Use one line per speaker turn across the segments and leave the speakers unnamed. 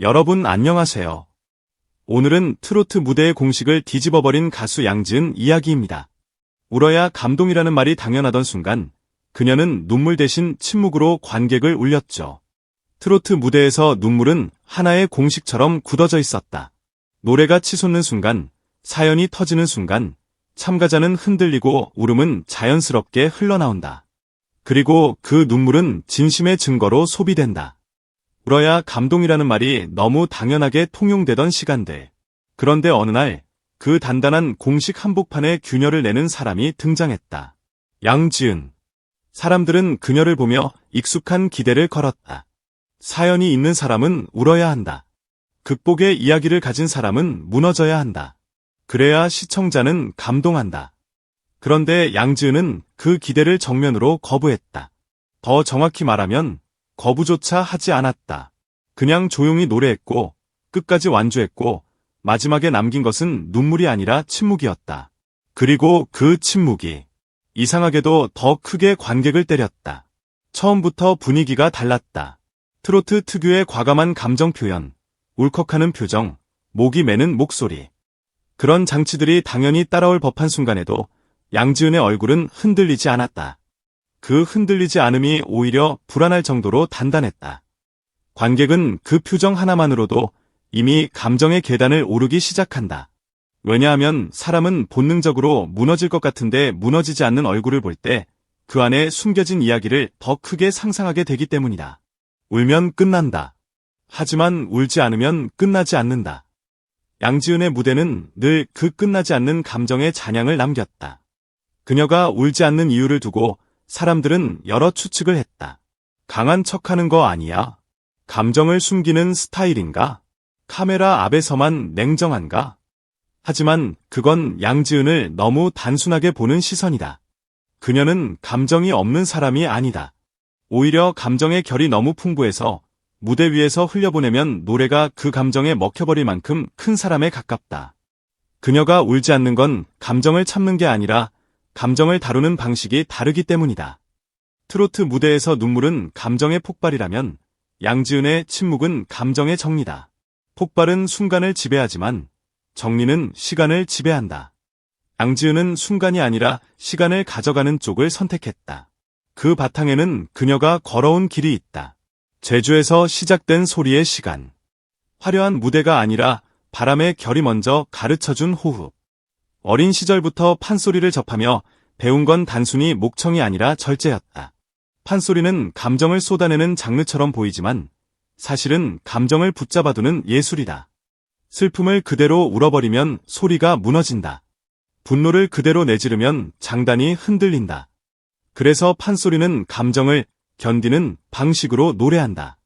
여러분 안녕하세요. 오늘은 트로트 무대의 공식을 뒤집어버린 가수 양지은 이야기입니다. 울어야 감동이라는 말이 당연하던 순간 그녀는 눈물 대신 침묵으로 관객을 울렸죠. 트로트 무대에서 눈물은 하나의 공식처럼 굳어져 있었다. 노래가 치솟는 순간, 사연이 터지는 순간, 참가자는 흔들리고 울음은 자연스럽게 흘러나온다. 그리고 그 눈물은 진심의 증거로 소비된다. 울어야 감동이라는 말이 너무 당연하게 통용되던 시간들. 그런데 어느 날 그 단단한 공식 한복판에 균열을 내는 사람이 등장했다. 양지은. 사람들은 그녀를 보며 익숙한 기대를 걸었다. 사연이 있는 사람은 울어야 한다. 극복의 이야기를 가진 사람은 무너져야 한다. 그래야 시청자는 감동한다. 그런데 양지은은 그 기대를 정면으로 거부했다. 더 정확히 말하면 거부조차 하지 않았다. 그냥 조용히 노래했고 끝까지 완주했고 마지막에 남긴 것은 눈물이 아니라 침묵이었다. 그리고 그 침묵이 이상하게도 더 크게 관객을 때렸다. 처음부터 분위기가 달랐다. 트로트 특유의 과감한 감정 표현, 울컥하는 표정, 목이 메는 목소리. 그런 장치들이 당연히 따라올 법한 순간에도 양지은의 얼굴은 흔들리지 않았다. 그 흔들리지 않음이 오히려 불안할 정도로 단단했다. 관객은 그 표정 하나만으로도 이미 감정의 계단을 오르기 시작한다. 왜냐하면 사람은 본능적으로 무너질 것 같은데 무너지지 않는 얼굴을 볼 때 그 안에 숨겨진 이야기를 더 크게 상상하게 되기 때문이다. 울면 끝난다. 하지만 울지 않으면 끝나지 않는다. 양지은의 무대는 늘 그 끝나지 않는 감정의 잔향을 남겼다. 그녀가 울지 않는 이유를 두고 사람들은 여러 추측을 했다. 강한 척하는 거 아니야? 감정을 숨기는 스타일인가? 카메라 앞에서만 냉정한가? 하지만 그건 양지은을 너무 단순하게 보는 시선이다. 그녀는 감정이 없는 사람이 아니다. 오히려 감정의 결이 너무 풍부해서 무대 위에서 흘려보내면 노래가 그 감정에 먹혀버릴 만큼 큰 사람에 가깝다. 그녀가 울지 않는 건 감정을 참는 게 아니라 감정을 다루는 방식이 다르기 때문이다. 트로트 무대에서 눈물은 감정의 폭발이라면 양지은의 침묵은 감정의 정리다. 폭발은 순간을 지배하지만 정리는 시간을 지배한다. 양지은은 순간이 아니라 시간을 가져가는 쪽을 선택했다. 그 바탕에는 그녀가 걸어온 길이 있다. 제주에서 시작된 소리의 시간. 화려한 무대가 아니라 바람의 결이 먼저 가르쳐준 호흡. 어린 시절부터 판소리를 접하며 배운 건 단순히 목청이 아니라 절제였다. 판소리는 감정을 쏟아내는 장르처럼 보이지만 사실은 감정을 붙잡아두는 예술이다. 슬픔을 그대로 울어버리면 소리가 무너진다. 분노를 그대로 내지르면 장단이 흔들린다. 그래서 판소리는 감정을 견디는 방식으로 노래한다.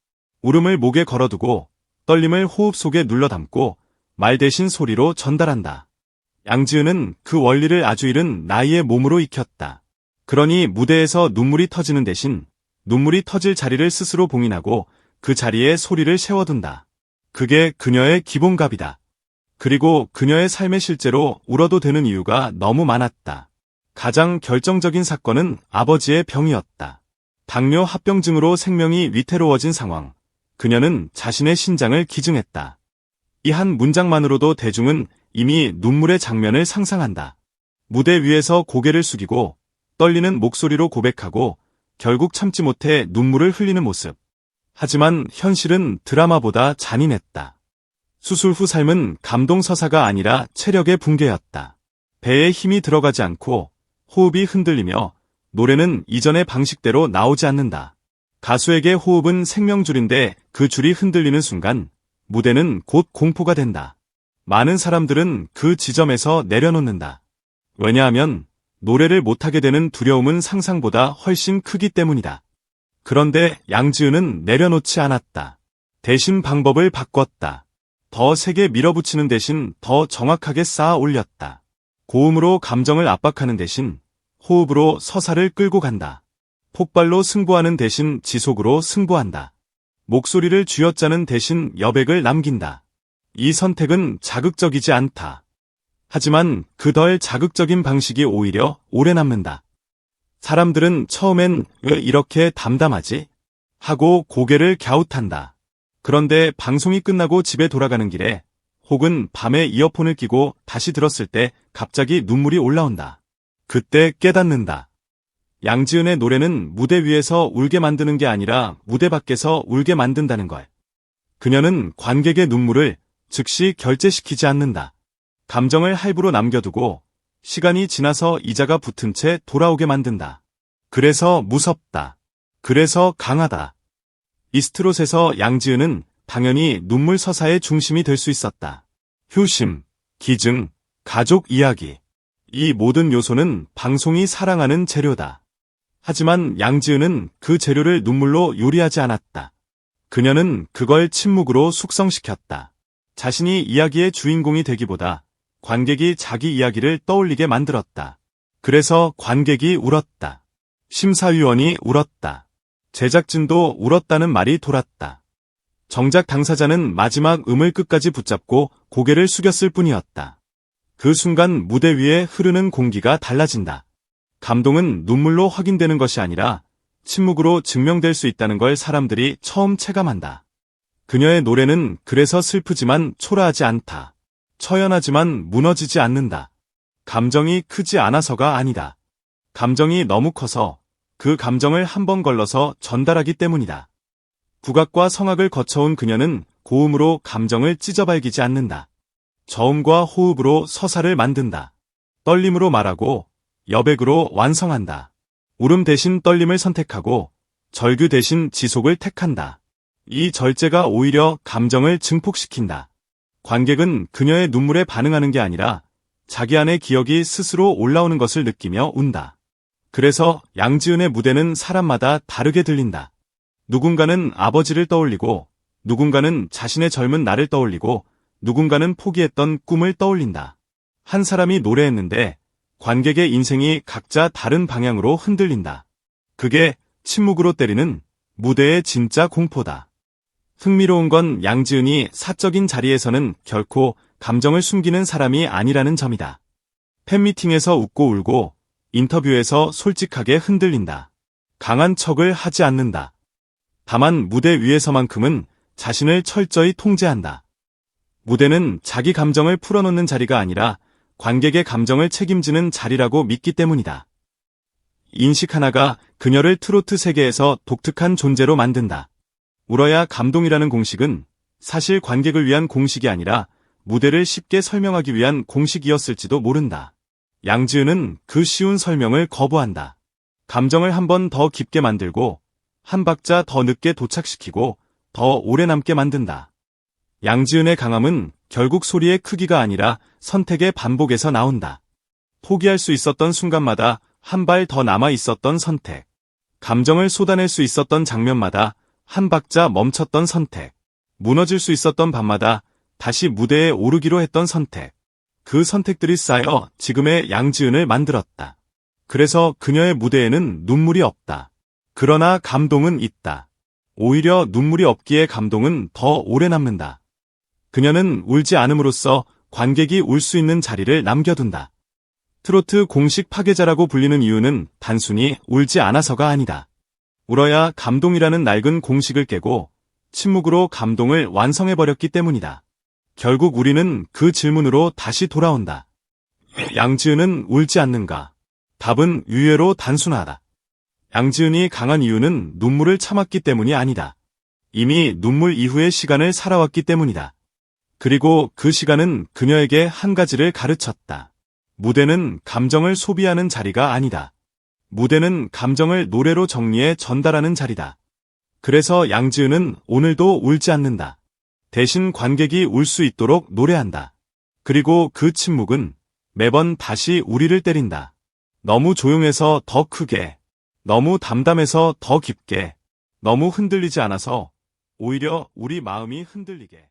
울음을 목에 걸어두고 떨림을 호흡 속에 눌러 담고 말 대신 소리로 전달한다. 양지은은 그 원리를 아주 이른 나이의 몸으로 익혔다. 그러니 무대에서 눈물이 터지는 대신 눈물이 터질 자리를 스스로 봉인하고 그 자리에 소리를 세워둔다. 그게 그녀의 기본값이다. 그리고 그녀의 삶에 실제로 울어도 되는 이유가 너무 많았다. 가장 결정적인 사건은 아버지의 병이었다. 당뇨 합병증으로 생명이 위태로워진 상황. 그녀는 자신의 신장을 기증했다. 이 한 문장만으로도 대중은 이미 눈물의 장면을 상상한다. 무대 위에서 고개를 숙이고 떨리는 목소리로 고백하고 결국 참지 못해 눈물을 흘리는 모습. 하지만 현실은 드라마보다 잔인했다. 수술 후 삶은 감동 서사가 아니라 체력의 붕괴였다. 배에 힘이 들어가지 않고 호흡이 흔들리며 노래는 이전의 방식대로 나오지 않는다. 가수에게 호흡은 생명줄인데 그 줄이 흔들리는 순간 무대는 곧 공포가 된다. 많은 사람들은 그 지점에서 내려놓는다. 왜냐하면 노래를 못하게 되는 두려움은 상상보다 훨씬 크기 때문이다. 그런데 양지은은 내려놓지 않았다. 대신 방법을 바꿨다. 더 세게 밀어붙이는 대신 더 정확하게 쌓아 올렸다. 고음으로 감정을 압박하는 대신 호흡으로 서사를 끌고 간다. 폭발로 승부하는 대신 지속으로 승부한다. 목소리를 쥐어짜는 대신 여백을 남긴다. 이 선택은 자극적이지 않다. 하지만 그 덜 자극적인 방식이 오히려 오래 남는다. 사람들은 처음엔 왜 이렇게 담담하지? 하고 고개를 갸웃한다. 그런데 방송이 끝나고 집에 돌아가는 길에 혹은 밤에 이어폰을 끼고 다시 들었을 때 갑자기 눈물이 올라온다. 그때 깨닫는다. 양지은의 노래는 무대 위에서 울게 만드는 게 아니라 무대 밖에서 울게 만든다는 걸. 그녀는 관객의 눈물을 즉시 결제시키지 않는다. 감정을 할부로 남겨두고 시간이 지나서 이자가 붙은 채 돌아오게 만든다. 그래서 무섭다. 그래서 강하다. 이스트롯에서 양지은은 당연히 눈물 서사의 중심이 될 수 있었다. 효심, 기증, 가족 이야기. 이 모든 요소는 방송이 사랑하는 재료다. 하지만 양지은은 그 재료를 눈물로 요리하지 않았다. 그녀는 그걸 침묵으로 숙성시켰다. 자신이 이야기의 주인공이 되기보다 관객이 자기 이야기를 떠올리게 만들었다. 그래서 관객이 울었다. 심사위원이 울었다. 제작진도 울었다는 말이 돌았다. 정작 당사자는 마지막 음을 끝까지 붙잡고 고개를 숙였을 뿐이었다. 그 순간 무대 위에 흐르는 공기가 달라진다. 감동은 눈물로 확인되는 것이 아니라 침묵으로 증명될 수 있다는 걸 사람들이 처음 체감한다. 그녀의 노래는 그래서 슬프지만 초라하지 않다. 처연하지만 무너지지 않는다. 감정이 크지 않아서가 아니다. 감정이 너무 커서 그 감정을 한 번 걸러서 전달하기 때문이다. 국악과 성악을 거쳐온 그녀는 고음으로 감정을 찢어발기지 않는다. 저음과 호흡으로 서사를 만든다. 떨림으로 말하고 여백으로 완성한다. 울음 대신 떨림을 선택하고 절규 대신 지속을 택한다. 이 절제가 오히려 감정을 증폭시킨다. 관객은 그녀의 눈물에 반응하는 게 아니라 자기 안의 기억이 스스로 올라오는 것을 느끼며 운다. 그래서 양지은의 무대는 사람마다 다르게 들린다. 누군가는 아버지를 떠올리고, 누군가는 자신의 젊은 날을 떠올리고, 누군가는 포기했던 꿈을 떠올린다. 한 사람이 노래했는데 관객의 인생이 각자 다른 방향으로 흔들린다. 그게 침묵으로 때리는 무대의 진짜 공포다. 흥미로운 건 양지은이 사적인 자리에서는 결코 감정을 숨기는 사람이 아니라는 점이다. 팬미팅에서 웃고 울고 인터뷰에서 솔직하게 흔들린다. 강한 척을 하지 않는다. 다만 무대 위에서만큼은 자신을 철저히 통제한다. 무대는 자기 감정을 풀어놓는 자리가 아니라 관객의 감정을 책임지는 자리라고 믿기 때문이다. 인식 하나가 그녀를 트로트 세계에서 독특한 존재로 만든다. 울어야 감동이라는 공식은 사실 관객을 위한 공식이 아니라 무대를 쉽게 설명하기 위한 공식이었을지도 모른다. 양지은은 그 쉬운 설명을 거부한다. 감정을 한 번 더 깊게 만들고 한 박자 더 늦게 도착시키고 더 오래 남게 만든다. 양지은의 강함은 결국 소리의 크기가 아니라 선택의 반복에서 나온다. 포기할 수 있었던 순간마다 한 발 더 남아 있었던 선택. 감정을 쏟아낼 수 있었던 장면마다 한 박자 멈췄던 선택. 무너질 수 있었던 밤마다 다시 무대에 오르기로 했던 선택. 그 선택들이 쌓여 지금의 양지은을 만들었다. 그래서 그녀의 무대에는 눈물이 없다. 그러나 감동은 있다. 오히려 눈물이 없기에 감동은 더 오래 남는다. 그녀는 울지 않음으로써 관객이 울 수 있는 자리를 남겨둔다. 트로트 공식 파괴자라고 불리는 이유는 단순히 울지 않아서가 아니다. 울어야 감동이라는 낡은 공식을 깨고 침묵으로 감동을 완성해버렸기 때문이다. 결국 우리는 그 질문으로 다시 돌아온다. 양지은은 울지 않는가? 답은 의외로 단순하다. 양지은이 강한 이유는 눈물을 참았기 때문이 아니다. 이미 눈물 이후의 시간을 살아왔기 때문이다. 그리고 그 시간은 그녀에게 한 가지를 가르쳤다. 무대는 감정을 소비하는 자리가 아니다. 무대는 감정을 노래로 정리해 전달하는 자리다. 그래서 양지은은 오늘도 울지 않는다. 대신 관객이 울 수 있도록 노래한다. 그리고 그 침묵은 매번 다시 우리를 때린다. 너무 조용해서 더 크게, 너무 담담해서 더 깊게, 너무 흔들리지 않아서 오히려 우리 마음이 흔들리게.